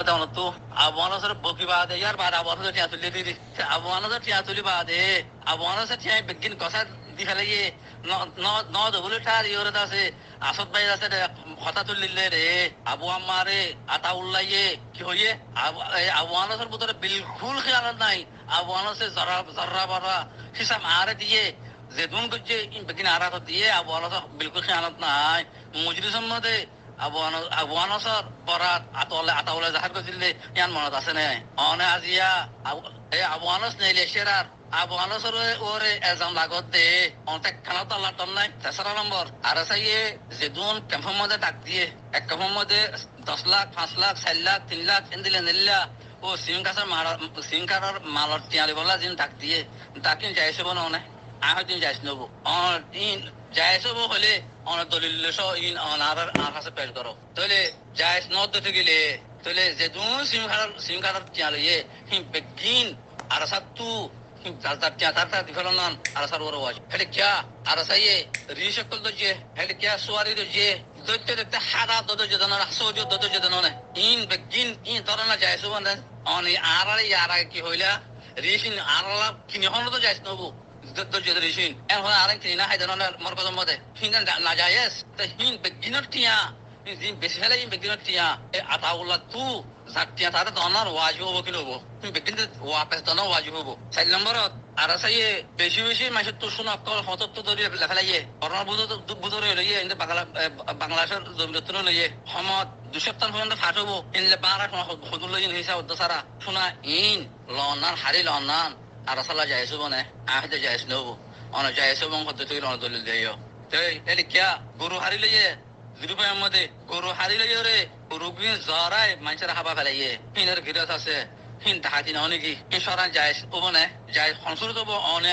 tu abuano sar boki baade yar baad abuano sar tiya tulli di abuano sar tiya tulli baade abuano sar tiya begin kosa di fele ye no do bulu tar yore da se asad bhai da se khata tulli le re abu amare ataullah ye ki hoye abuano sar budore bilkul khiyalat nahi abuano se zarra bara hisab are diye zedun gujje in begin ara to diye abuano sar bilkul khiyalat nahi mujlis mode abuano sar borat atole zahar ko dille yan monat আছে ne one azia abuanos ne lesherar abuanos ore exam lagot de ontek kana to Allah ton নাই তেসরা নম্বর আর সাইয়ে জেদুন কেমন মধ্যে ডাক দিয়ে এক কেমন মধ্যে 10 লাখ 5 লাখ 4 লাখ 3 লাখ এন্দিলে নিল্লা ও সিংকার মালর টিয়ালে বলা জিন ডাক দিয়ে ডাকিন যাইছে বনো না আহদিন যাইছ নবো দিন যাইছে হলে অনেক দলিল সহ ইন অনার কাছে পেশ করো তাহলে যাইছ নদ দিতে গেলে তাহলে যে দুন সিমখার টিয়ালে হিম বেগিন আর সাতু তার দিফেলনান আর সার ওর ওয়াজ হেলে কিয়া আর সাইয়ে রিশকল দজে হেলে কিয়া সুয়ারি দজে দইতে দইতে হারা দদ জদন রাসোজ দদ জদন না ইন বেগিন ইন তরনা যাইছ বন্ধ অনি আরারে ইয়ারা কি হইলা রিশিন আরালা কিনি হন তো যাইছ নবু দজ্জে রিশিন এন হন আরেন কিনা হাইদান মরকজম মদে হিন না যাইস তে হিন বেগিনর টিয়া হিন বেশি ফেলে হিন বেগিনর টিয়া আতাউল্লাহ তু zaktiya tare donar wajib hobo kilo bo bekin wapes donar wajib hobo 4 নম্বরত আর সাইয়ে বেশি মাসে তো শুনো কল হত তো ধরে লেখালাইয়ে অরনা বুদরে লইয়ে ইন্দে বাংলাদেশের জমিরতন লইয়ে হমত 2 সপ্তাহ পর্যন্ত ফাটবো ইনলে 12 হদুল লইয়ে হিসাব দসারা শোনা ইন লনার হারি লনান আর সালা যাইছো বনে আহতে যাইছ নবো অন যাইছো বং হতে তুই লন দলিল দেইও তাই এলি কিয়া গুরু হারি লইয়ে জিরুপায়ের মধ্যে গরু হারি লইয়ে রে রুগিন জরায় মানুষের হাবা ফেলাইয়ে হিনের গিরত আছে হিন তাহাতি না অনেকি হিন সরান যায় ওবনে যায় সংসুর তো অনে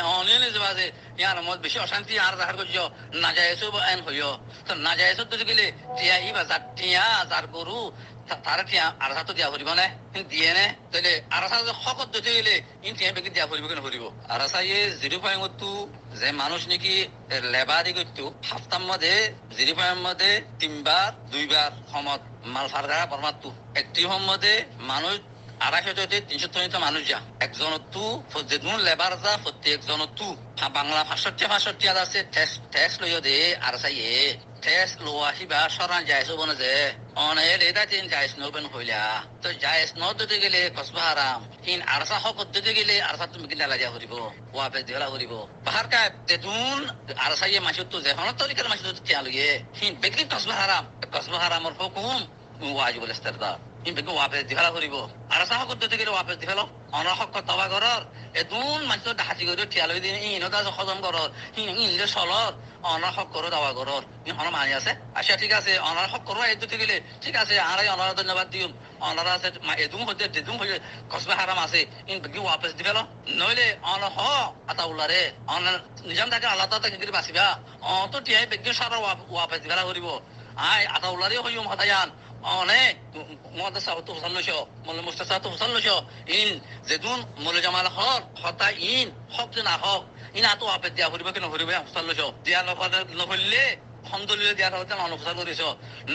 যাবে ইয়ার মত বেশি অশান্তি আর জাহার করছ না যায় এন হইও তো না যায় তো গেলে টিয়া ইবা টিয়া যার গরু তারা টিয়া আর তো দিয়া ফুরিব না দিয়ে নে তাহলে আর শকত দিতে গেলে ইন টিয়া বেগে দিয়া ফুরিব কেন ফুরিব আর ইয়ে জিরো পয়েন্টতো যে মানুষ নাকি লেবারি করতো হাফতার মধ্যে জিরো পয়েন্ট মধ্যে 3বার 2বার সমত মাল ফারগারা বর্মাতু একটি মধ্যে মানুষ 250 মানুষ যা একজন তু যেদিন লেবার যা প্রত্যেকজন তু বাংলা 65 আছে টেক্স লইও দে আর চাইয়ে টেক্স লোয়া হিবা সরান যাইছো বনে যে অনেল এটা তিন যাইছ নবেন হইলা তো যাইছ ন দিতে গেলে কসবা হারাম হিন আরসা হক দিতে গেলে আরসা তুমি কিনা লাগিয়া করিব ওয়াপে দিলা করিব বাহার কায় যেদিন আরসাইয়ে মাসুত তো যেহন তরিকার মাসুত তিয়া লইয়ে হিন বেকরি কসবা হারামর হুকুম ওয়াজিবুল ইস্তিরদার ইন বেগু ওয়াপে দিলা করিব আরসা হক দিতে গেলে ওয়াপে দিলা অন হক তবা করর এদুন মাসুত ডাহাতি করে তিয়া লই দিন ইনতা খতম করর হিন ইনলে সলর অনার হক করো দাওয়া করো হন মানি আছে আচ্ছা ঠিক আছে অনার হক করো এই দিতে গেলে ঠিক আছে আরাই অনার ধন্যবাদ দিও অনার আছে এদুম হতে দেদুম হয়ে কসবা হারাম আছে ইন বেগু ওয়াপস দিবেল নইলে অন হ আতাউল্লাহ রে অনার নিজাম থাকে আল্লাহ তাআলা কি বাসিবা অত টিয়াই বেগু সারা ওয়াপস দিবেলা করিব আই আতাউল্লাহ রে হইম হতায়ান অনেক মুহাদ্দিস তো সাল্লাল্লাহু আলাইহি মুস্তাসা তো সাল্লাল্লাহু ইন যেদুন মুল জামাল হক হতা ইন হক না হক ইনা তো আপে দিয়া করিব কেন করিব সাল্লাল্লাহু দিয়া নকরলে খন্দলিলে দিয়া হতে অনুফসাল করিছ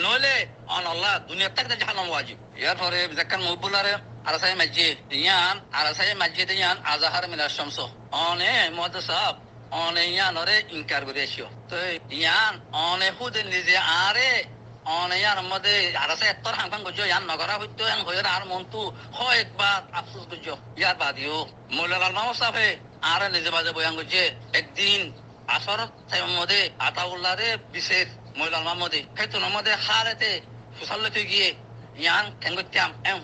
নইলে অন আল্লাহ দুনিয়া তাক জাহান্নাম ওয়াজিব ইয়ার পরে জাকান মকবুলারে আরসাই মসজিদ ইয়ান আরসাই মসজিদ ইয়ান আজহার মিনাশ শামস অনে মুহাদ্দিস অনে ইয়ানরে ইনকার করিছো তো ইয়ান অনে হুদ নিজে আরে অনেয়ার মধ্যে আরসে এত্তর হাংখাং গজ্জ ইয়ান নগরা হইতো এন হইর আর মন্তু হয় একবার আফসোস গজ্জ ইয়ার বাদিও মোল্লাল মামা সাহেব আর নিজে বাজে বয়ান গজ্জে একদিন আসর মধ্যে আতাউল্লাহ রে বিশেষ মোল্লাল মামদে হেতুন মধ্যে হারেতে ফুসাল্লতে গিয়ে ইয়ান কেঙ্গত্যাম এম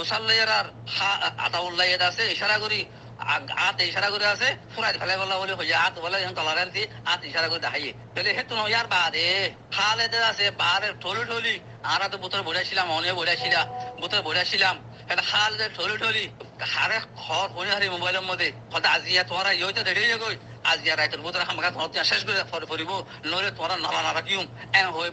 ফুসাল্লয়ের আর আতাউল্লাহ এর আছে ইশারা করি আত ইশারা করে আছে ফুরাই ফেলে বলা বলে হয়ে আত বলে টলারেন্সি আত ইশারা করে দেখাইয়ে তাহলে হেতু ইয়ার বাদে খালেদে আছে বারে ঠলি আর তো বোতল বড়াইছিলাম অনেক বড়াইছিলাম এটা খালেদে ঠলি হারে খর বনে হারি মোবাইলের মধ্যে হয়তো আজিয়া তোরা ইয়তে দেখে গই আজিয়া রাইতের বোতল হামাকা ধরতে শেষ করে পড়িব নরে তোরা নালা কিউম এন হই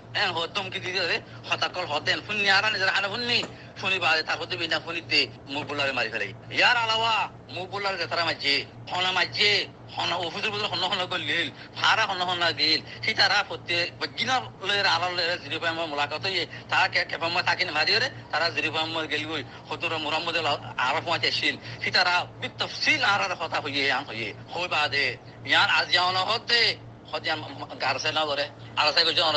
দমকি দিতে হতাকল হতেন ফুন্নি আর নিজের হানে ফুন্নি শুনি বাদে তারপর তো বিনা শুনিতে মুখ বোলারে মারি ফেলে ইয়ার আলাওয়া মুখ বোলার যে তারা মাঝে হনা মাঝে হনা অফিসের বদলে হন্য হন্য করলিল ভাড়া হন্য হন্য দিল সেই তারা প্রত্যেক গিনার লয়ের আলাল লয়ের জিরো পাম্প মোলাকাত হয়ে তারা কেপাম্ম থাকিন মারিয়ে তারা জিরো পাম্প গেলগই হতুর মুরাম্মদ আরফ মাতে শিল সেই তারা বিতফসিল আরার কথা হইয়ে আন হইয়ে হই বাদে ইয়ার আজ যাওয়ানো হতে হদিয়ান গারসে না করে আলাসাই করছে